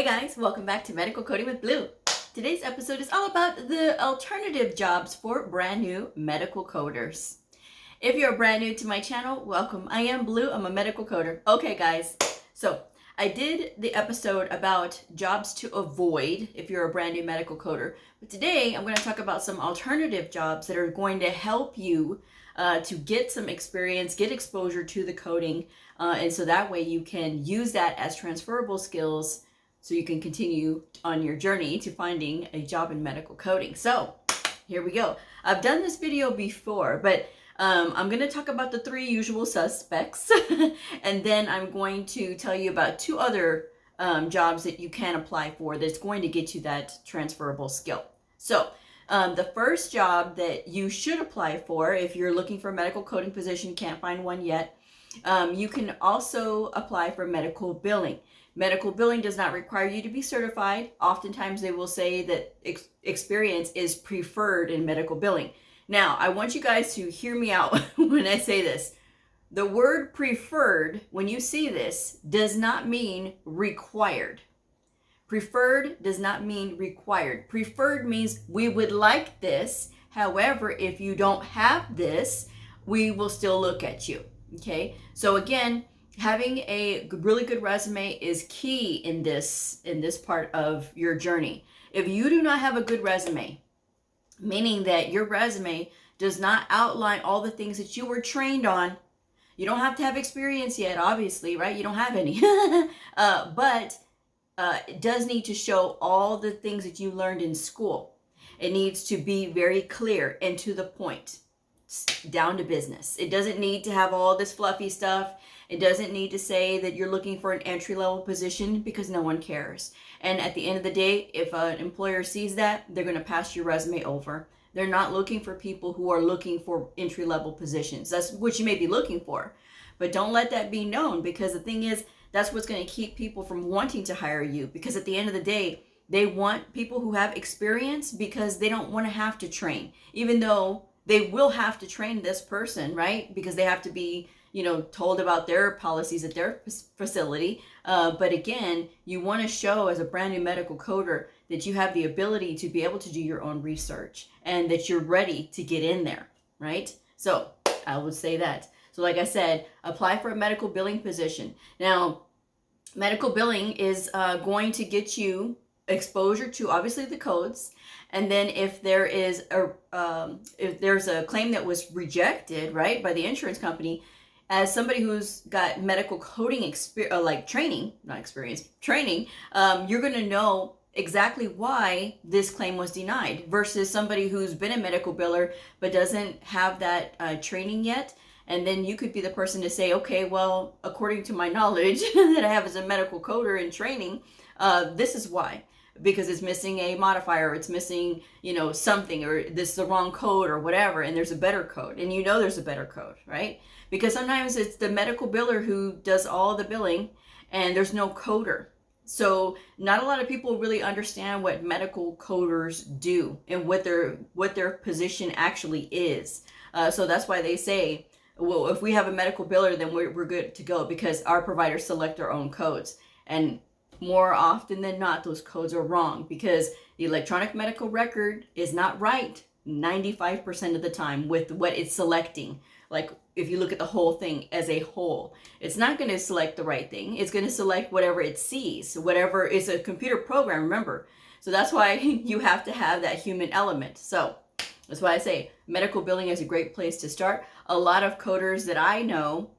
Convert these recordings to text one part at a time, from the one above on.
Hey guys, welcome back to Medical Coding with Blue. Today's episode is all about the alternative jobs for brand new medical coders. If you're brand new to my channel, welcome. I am Blue, I'm a medical coder. Okay guys, so I did the episode about jobs to avoid if you're a brand new medical coder. But today I'm going to talk about some alternative jobs that are going to help you to get some experience, get exposure to the coding, and so that way you can use that as transferable skills so you can continue on your journey to finding a job in medical coding. So here we go. I've done this video before, but I'm going to talk about the three usual suspects, and then I'm going to tell you about two other jobs that you can apply for that's going to get you that transferable skill. So the first job that you should apply for if you're looking for a medical coding position, can't find one yet, you can also apply for medical billing. Medical billing does not require you to be certified. Oftentimes they will say that experience is preferred in medical billing. Now, I want you guys to hear me out when I say this. The word preferred, when you see this, does not mean required. Preferred does not mean required. Preferred means we would like this. However, if you don't have this, we will still look at you. Okay? So again, having a really good resume is key in this part of your journey. If you do not have a good resume, meaning that your resume does not outline all the things that you were trained on, you don't have to have experience yet, obviously, right? You don't have any, but it does need to show all the things that you learned in school. It needs to be very clear and to the point, down to business. It doesn't need to have all this fluffy stuff. It doesn't need to say that you're looking for an entry-level position, because no one cares. And at the end of the day, if an employer sees that, they're going to pass your resume over. They're not looking for people who are looking for entry-level positions. That's what you may be looking for. But don't let that be known, because the thing is, that's what's going to keep people from wanting to hire you. Because at the end of the day, they want people who have experience, because they don't want to have to train. Even though they will have to train this person, right? Because they have to be, told about their policies at their facility. But again, you want to show as a brand new medical coder that you have the ability to be able to do your own research and that you're ready to get in there, right? So I would say that. So like I said, apply for a medical billing position. Now, medical billing is going to get you exposure to obviously the codes. And then if there is if there's a claim that was rejected, right, by the insurance company, as somebody who's got medical coding training, you're going to know exactly why this claim was denied versus somebody who's been a medical biller but doesn't have that training yet. And then you could be the person to say, okay, well, according to my knowledge that I have as a medical coder in training, this is why. Because it's missing a modifier, it's missing, something, or this is the wrong code or whatever, and there's a better code. And there's a better code, right? Because sometimes it's the medical biller who does all the billing and there's no coder. So not a lot of people really understand what medical coders do and what their position actually is. So that's why they say, well, if we have a medical biller, then we're good to go, because our providers select their own codes. And more often than not, those codes are wrong, because the electronic medical record is not right 95% of the time with what it's selecting. Like if you look at the whole thing as a whole, it's not going to select the right thing. It's going to select whatever it sees, whatever is a computer program, remember. So that's why you have to have that human element. So that's why I say medical billing is a great place to start. A lot of coders that I know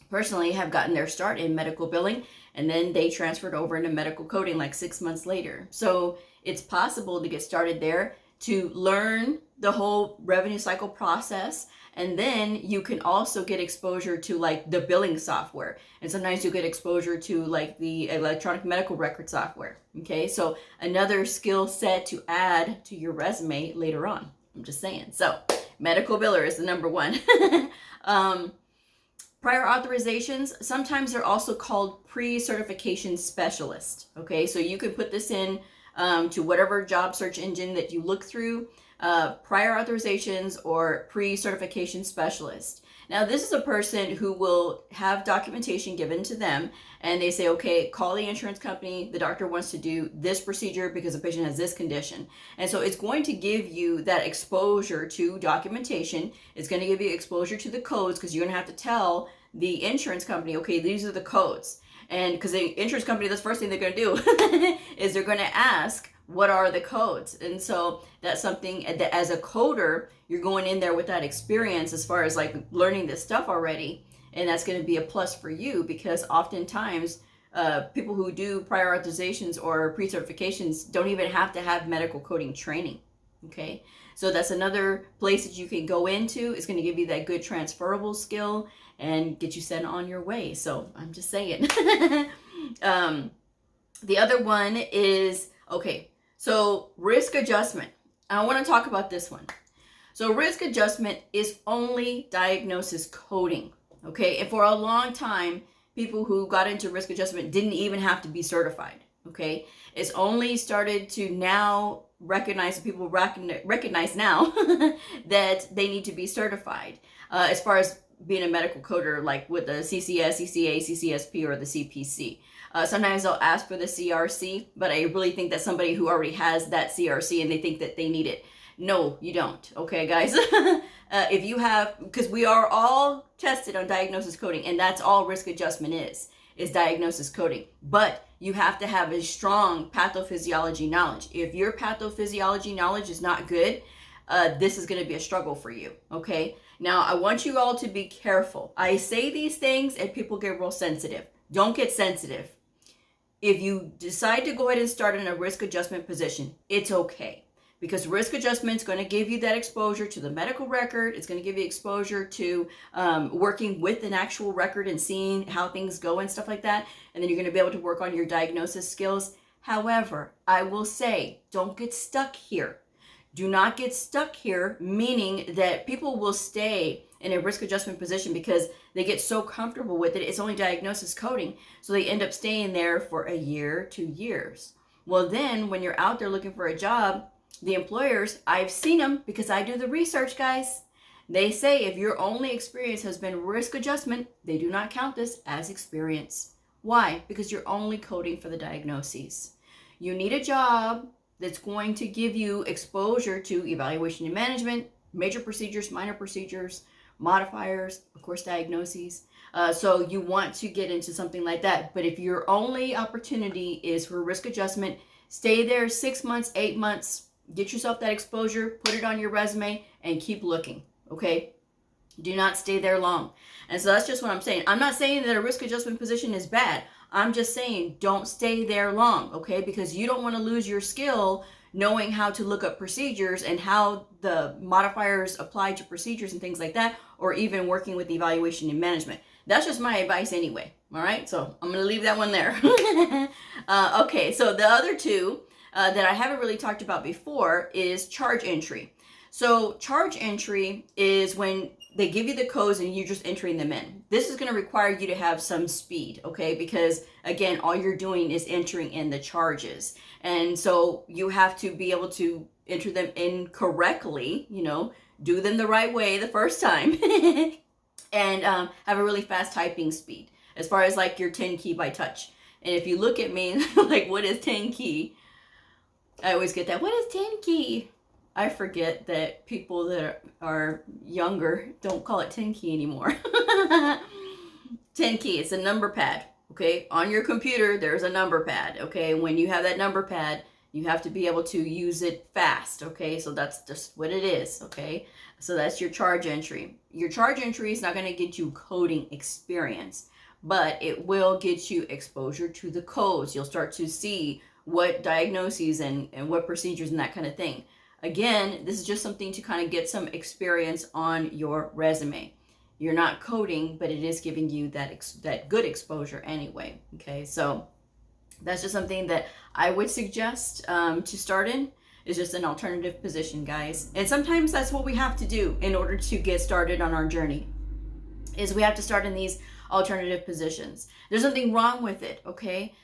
personally have gotten their start in medical billing, and then they transferred over into medical coding like 6 months later. So it's possible to get started there, to learn the whole revenue cycle process. And then you can also get exposure to like the billing software. And sometimes you get exposure to like the electronic medical record software. Okay, so another skill set to add to your resume later on. I'm just saying. So medical biller is the number one. Prior authorizations, sometimes they're also called pre-certification specialist. Okay, so you can put this in to whatever job search engine that you look through, prior authorizations or pre-certification specialist. Now, this is a person who will have documentation given to them, and they say, okay, call the insurance company. The doctor wants to do this procedure because the patient has this condition. And so it's going to give you that exposure to documentation. It's going to give you exposure to the codes, because you're going to have to tell the insurance company, okay, these are the codes. And because the insurance company, that's the first thing they're going to do is they're going to ask, what are the codes? And so that's something that as a coder, you're going in there with that experience as far as like learning this stuff already. And that's going to be a plus for you, because oftentimes people who do prior authorizations or pre-certifications don't even have to have medical coding training. Okay. So that's another place that you can go into. It's going to give you that good transferable skill and get you sent on your way. So I'm just saying. The other one is, okay, so risk adjustment. I want to talk about this one. So risk adjustment is only diagnosis coding, okay? And for a long time, people who got into risk adjustment didn't even have to be certified, okay? It's only started to now recognize, people recognize now that they need to be certified as far as being a medical coder, like with the CCS, CCA, CCSP, or the CPC. Sometimes they'll ask for the CRC, but I really think that somebody who already has that CRC and they think that they need it. No, you don't. Okay, guys. If you have, because we are all tested on diagnosis coding, and that's all risk adjustment is diagnosis coding. But you have to have a strong pathophysiology knowledge. If your pathophysiology knowledge is not good, this is going to be a struggle for you. Okay. Now, I want you all to be careful. I say these things and people get real sensitive. Don't get sensitive. If you decide to go ahead and start in a risk adjustment position, it's okay. Because risk adjustment is going to give you that exposure to the medical record. It's going to give you exposure to working with an actual record and seeing how things go and stuff like that. And then you're going to be able to work on your diagnosis skills. However, I will say, don't get stuck here. Do not get stuck here, meaning that people will stay in a risk adjustment position because they get so comfortable with it. It's only diagnosis coding. So they end up staying there for a year, 2 years. Well, then when you're out there looking for a job, the employers, I've seen them because I do the research, guys. They say if your only experience has been risk adjustment, they do not count this as experience. Why? Because you're only coding for the diagnoses. You need a job that's going to give you exposure to evaluation and management, major procedures, minor procedures, modifiers, of course, diagnoses. So you want to get into something like that. But if your only opportunity is for risk adjustment, stay there 6 months, 8 months, get yourself that exposure, put it on your resume, and keep looking, okay? Do not stay there long. And so that's just what I'm saying. I'm not saying that a risk adjustment position is bad. I'm just saying don't stay there long, okay? Because you don't want to lose your skill knowing how to look up procedures and how the modifiers apply to procedures and things like that, or even working with evaluation and management. That's just my advice anyway, all right? So I'm going to leave that one there. Okay, so the other two that I haven't really talked about before is charge entry. So charge entry is when they give you the codes and you're just entering them in. This is going to require you to have some speed, okay? Because again, all you're doing is entering in the charges. And so you have to be able to enter them in correctly, you know, do them the right way the first time and have a really fast typing speed as far as like your 10 key by touch. And if you look at me like, what is 10 key? I always get that. What is 10 key? I forget that people that are younger don't call it 10 key anymore. 10 key, it's a number pad, okay? On your computer, there's a number pad, okay? When you have that number pad, you have to be able to use it fast, okay? So that's just what it is, okay? So that's your charge entry. Your charge entry is not going to get you coding experience, but it will get you exposure to the codes. You'll start to see what diagnoses and what procedures and that kind of thing. Again, this is just something to kind of get some experience on your resume. You're not coding, but it is giving you that good exposure anyway. Okay, so that's just something that I would suggest to start in, is just an alternative position, guys. And sometimes that's what we have to do in order to get started on our journey, is we have to start in these alternative positions. There's nothing wrong with it, okay?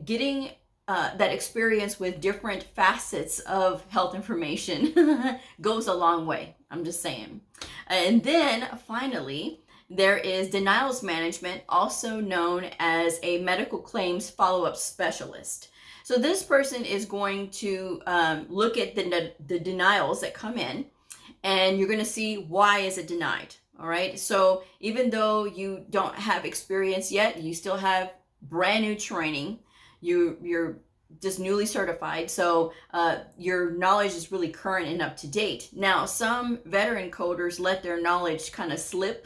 Getting that experience with different facets of health information goes a long way. I'm just saying. And then finally, there is denials management, also known as a medical claims follow-up specialist. So this person is going to look at the denials that come in, and you're going to see why is it denied. All right. So even though you don't have experience yet, you still have brand new training. You're just newly certified, so your knowledge is really current and up to date. Now, some veteran coders let their knowledge kind of slip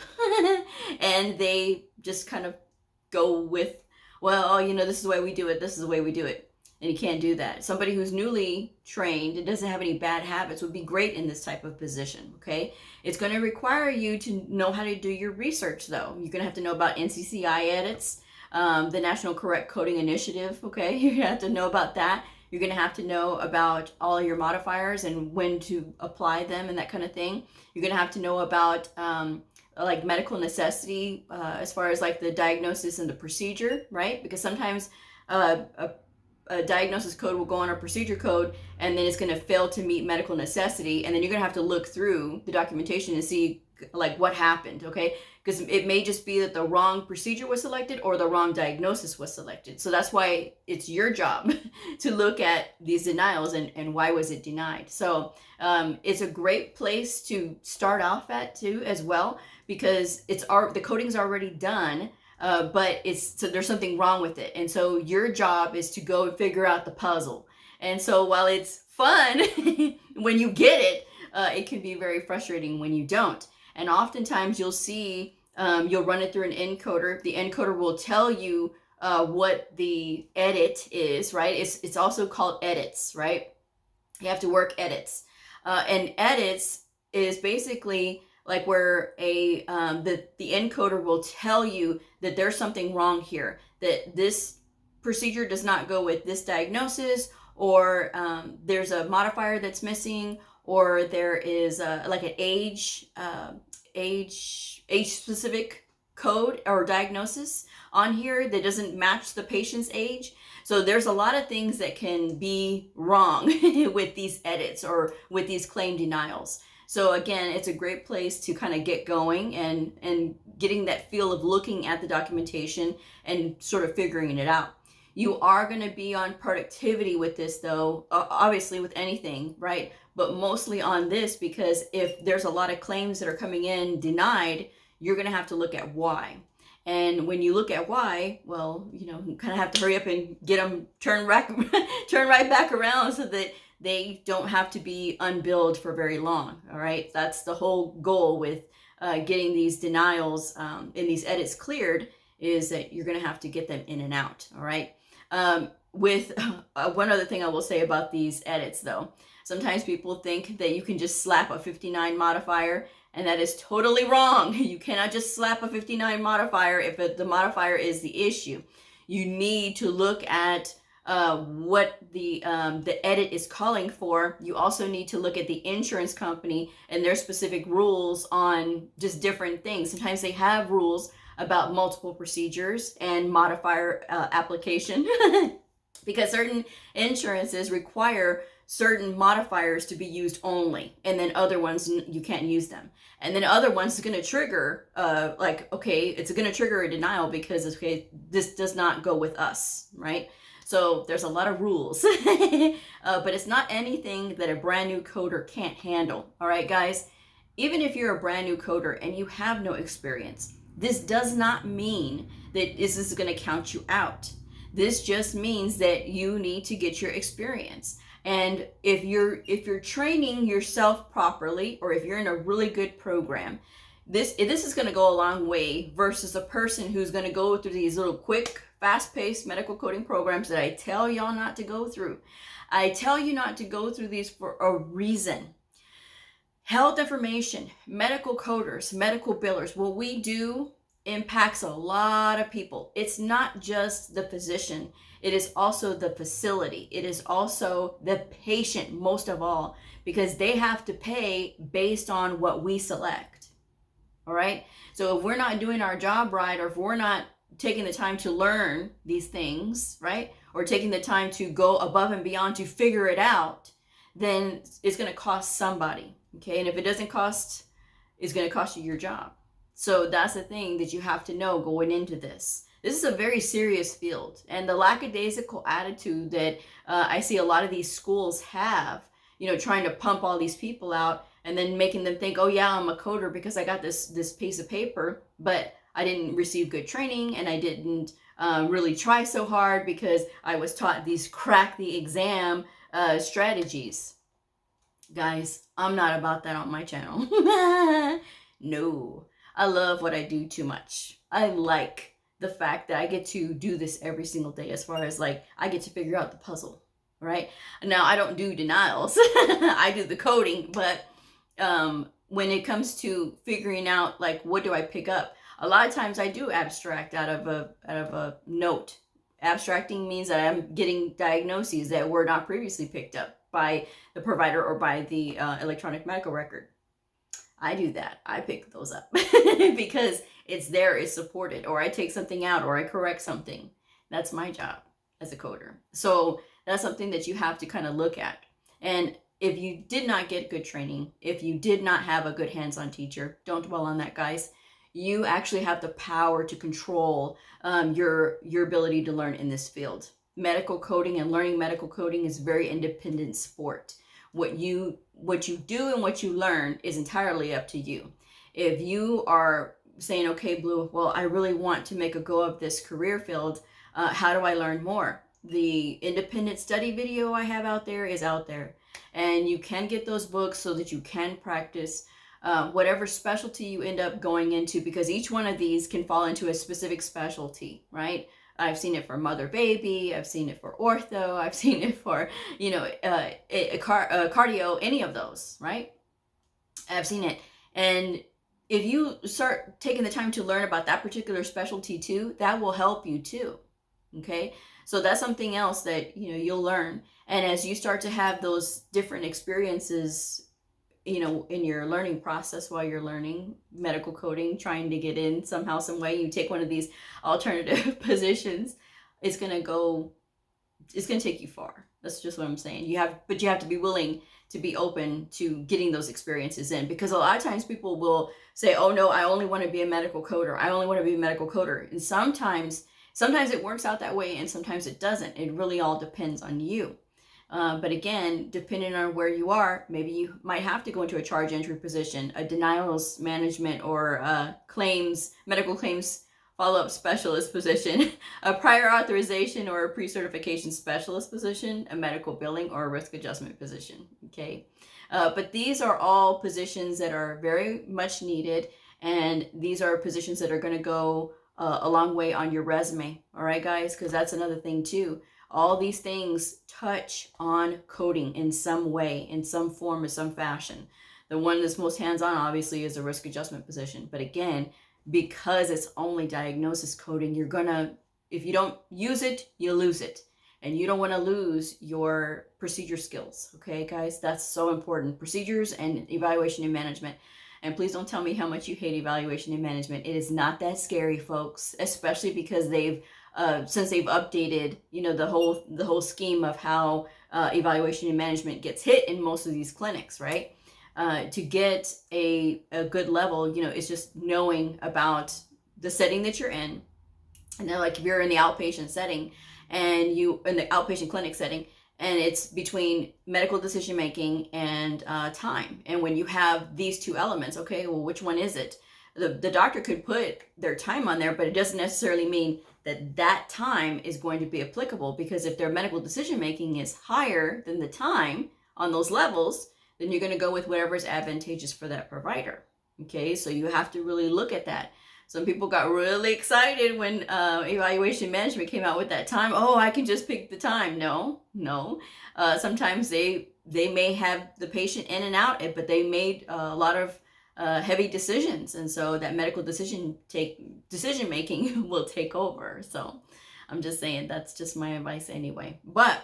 and they just kind of go with, well, you know, this is the way we do it, this is the way we do it. And you can't do that. Somebody who's newly trained and doesn't have any bad habits would be great in this type of position, okay? It's going to require you to know how to do your research, though. You're going to have to know about NCCI edits, the National Correct Coding Initiative, okay? You're going to have to know about that. You're going to have to know about all your modifiers and when to apply them and that kind of thing. You're going to have to know about like medical necessity as far as like the diagnosis and the procedure, right? Because sometimes a diagnosis code will go on a procedure code and then it's going to fail to meet medical necessity, and then you're going to have to look through the documentation and see like what happened, okay? Because it may just be that the wrong procedure was selected or the wrong diagnosis was selected. So that's why it's your job to look at these denials and why was it denied. So it's a great place to start off at too as well, because the coding's already done, but there's something wrong with it. And so your job is to go and figure out the puzzle. And so while it's fun when you get it, it can be very frustrating when you don't. And oftentimes you'll see, you'll run it through an encoder. The encoder will tell you what the edit is, right? It's also called edits, right? You have to work edits. And edits is basically like where the encoder will tell you that there's something wrong here, that this procedure does not go with this diagnosis, or there's a modifier that's missing, or there is like an age specific code or diagnosis on here that doesn't match the patient's age. So there's a lot of things that can be wrong with these edits or with these claim denials. So again, it's a great place to kind of get going and getting that feel of looking at the documentation and sort of figuring it out. You are going to be on productivity with this though, obviously with anything, right? But mostly on this, because if there's a lot of claims that are coming in denied, you're going to have to look at why. And when you look at why, well, you know, you kind of have to hurry up and get them turn right back around so that they don't have to be unbilled for very long. All right. That's the whole goal with getting these denials and these edits cleared, is that you're going to have to get them in and out. All right. With one other thing I will say about these edits though, sometimes people think that you can just slap a 59 modifier, and that is totally wrong. You cannot just slap a 59 modifier if the modifier is the issue. You need to look at what the edit is calling for. You also need to look at the insurance company and their specific rules on just different things. Sometimes they have rules about multiple procedures and modifier application because certain insurances require certain modifiers to be used only, and then other ones you can't use them, and then other ones are going to trigger like, okay, it's going to trigger a denial because, okay, this does not go with us, right? So there's a lot of rules, but it's not anything that a brand new coder can't handle. All right, guys, even if you're a brand new coder and you have no experience, this does not mean that this is going to count you out. This just means that you need to get your experience. And if you're training yourself properly, or if you're in a really good program, this is going to go a long way versus a person who's going to go through these little quick, fast-paced medical coding programs that I tell y'all not to go through. I tell you not to go through these for a reason. Health information, medical coders, medical billers, what we do impacts a lot of people. It's not just the physician. It is also the facility. It is also the patient, most of all, because they have to pay based on what we select. All right. So if we're not doing our job right, or if we're not taking the time to learn these things, right, or taking the time to go above and beyond to figure it out, then it's going to cost somebody. Okay. And if it doesn't cost is going to cost you your job. So that's the thing that you have to know going into this. This is a very serious field, and the lackadaisical attitude that I see a lot of these schools have, you know, trying to pump all these people out and then making them think, oh yeah, I'm a coder because I got this piece of paper, but I didn't receive good training, and I didn't really try so hard because I was taught these crack the exam strategies. Guys, I'm not about that on my channel. No, I love what I do too much. I like the fact that I get to do this every single day, as far as like I get to figure out the puzzle, right? Now I don't do denials. I do the coding, but when it comes to figuring out like what do I pick up, a lot of times I do abstract out of a note. Abstracting means that I'm getting diagnoses that were not previously picked up by the provider or by the electronic medical record. I do that. I pick those up because it's there, it's supported, or I take something out, or I correct something. That's my job as a coder. So that's something that you have to kind of look at. And if you did not get good training, if you did not have a good hands-on teacher, don't dwell on that, guys. You actually have the power to control your ability to learn in this field. Medical coding and learning medical coding is a very independent sport. What you do and what you learn is entirely up to you. If you are saying, okay, Blue, well, I really want to make a go of this career field, how do I learn more? The independent study video I have out there is out there, and you can get those books so that you can practice whatever specialty you end up going into, because each one of these can fall into a specific specialty, right? I've seen it for mother baby, I've seen it for ortho, I've seen it for, you know, cardio, any of those, right? I've seen it. And if you start taking the time to learn about that particular specialty too, that will help you too. Okay. So that's something else that, you know, you'll learn. And as you start to have those different experiences, you know, in your learning process while you're learning medical coding, trying to get in somehow, some way, you take one of these alternative positions, it's going to take you far. That's just what I'm saying. But you have to be willing to be open to getting those experiences in, because a lot of times people will say, oh no, I only want to be a medical coder. I only want to be a medical coder. And sometimes it works out that way, and sometimes it doesn't. It really all depends on you. But again, depending on where you are, maybe you might have to go into a charge entry position, a denials management, or a medical claims follow-up specialist position, a prior authorization or a pre-certification specialist position, a medical billing or a risk adjustment position. Okay. But these are all positions that are very much needed, and these are positions that are going to go a long way on your resume. All right, guys, because that's another thing too. All these things touch on coding in some way, in some form or some fashion. The one that's most hands-on, obviously, is a risk adjustment position. But again, because it's only diagnosis coding, you're gonna, if you don't use it, you lose it. And you don't want to lose your procedure skills. Okay, guys, that's so important. Procedures and evaluation and management. And please don't tell me how much you hate evaluation and management. It is not that scary, folks, especially because since they've updated, you know, the whole scheme of how evaluation and management gets hit in most of these clinics, right? To get a good level, you know, it's just knowing about the setting that you're in. And then, like, if you're in the outpatient setting and in the outpatient clinic setting, and it's between medical decision making and time. And when you have these two elements, okay, well, which one is it? The doctor could put their time on there, but it doesn't necessarily mean that time is going to be applicable, because if their medical decision making is higher than the time on those levels, then you're going to go with whatever is advantageous for that provider. Okay, so you have to really look at that. Some people got really excited when evaluation management came out with that time. Oh, I can just pick the time. No. Sometimes they may have the patient in and out, but they made a lot of heavy decisions, and so that medical decision making will take over. So I'm just saying, that's just my advice anyway. But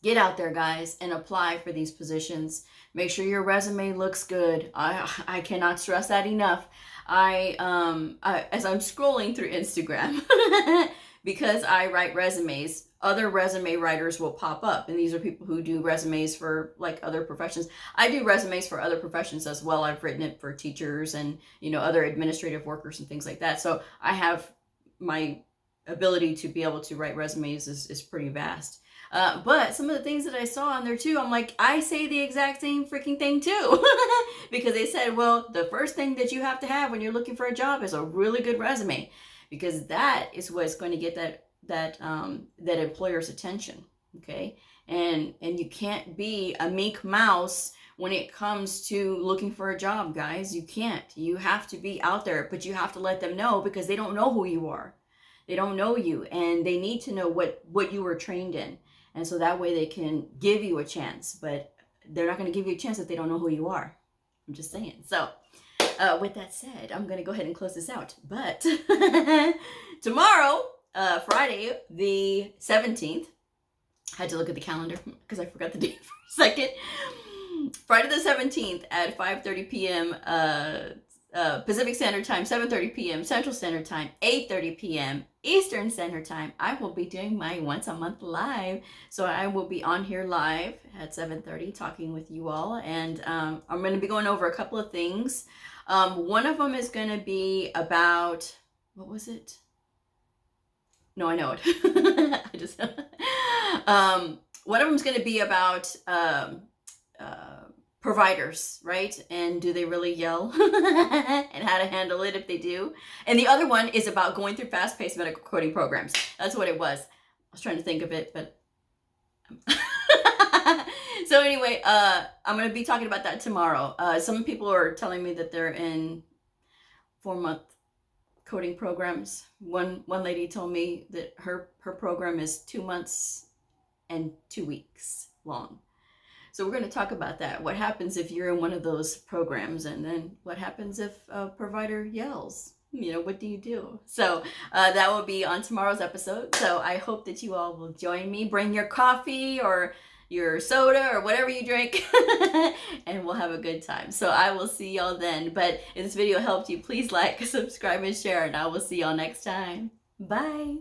get out there, guys, and apply for these positions. Make sure your resume looks good. I cannot stress that enough. As I'm scrolling through Instagram, because I write resumes, other resume writers will pop up. And these are people who do resumes for like other professions. I do resumes for other professions as well. I've written it for teachers and, you know, other administrative workers and things like that. So I have my ability to be able to write resumes is pretty vast. But some of the things that I saw on there too, I'm like, I say the exact same freaking thing too. Because they said, well, the first thing that you have to have when you're looking for a job is a really good resume, because that is what's going to get that employer's attention. Okay. And you can't be a meek mouse when it comes to looking for a job, guys. You can't. You have to be out there, but you have to let them know, because they don't know who you are. They don't know you, and they need to know what you were trained in. And so that way they can give you a chance, but they're not going to give you a chance if they don't know who you are. I'm just saying. So with that said, I'm going to go ahead and close this out. But tomorrow, Friday, the 17th, I had to look at the calendar because I forgot the date for a second. Friday the 17th at 5:30 p.m. Pacific Standard Time, 7:30 p.m. Central Standard Time, 8:30 p.m. Eastern Standard Time, I will be doing my once a month live. So I will be on here live at 7:30 talking with you all. And I'm going to be going over a couple of things. One of them is going to be about, what was it? No, I know it. I just one of them is going to be about providers, right? And do they really yell? And how to handle it if they do. And the other one is about going through fast-paced medical coding programs. That's what it was. I was trying to think of it, but so anyway, I'm going to be talking about that tomorrow. Some people are telling me that they're in 4-month coding programs. One lady told me that her program is 2 months and 2 weeks long. So we're going to talk about that. What happens if you're in one of those programs, and then what happens if a provider yells? You know, what do you do? So that will be on tomorrow's episode. So I hope that you all will join me. Bring your coffee or your soda or whatever you drink, and we'll have a good time. So I will see y'all then. But if this video helped you, please like, subscribe, and share, and I will see y'all next time. Bye.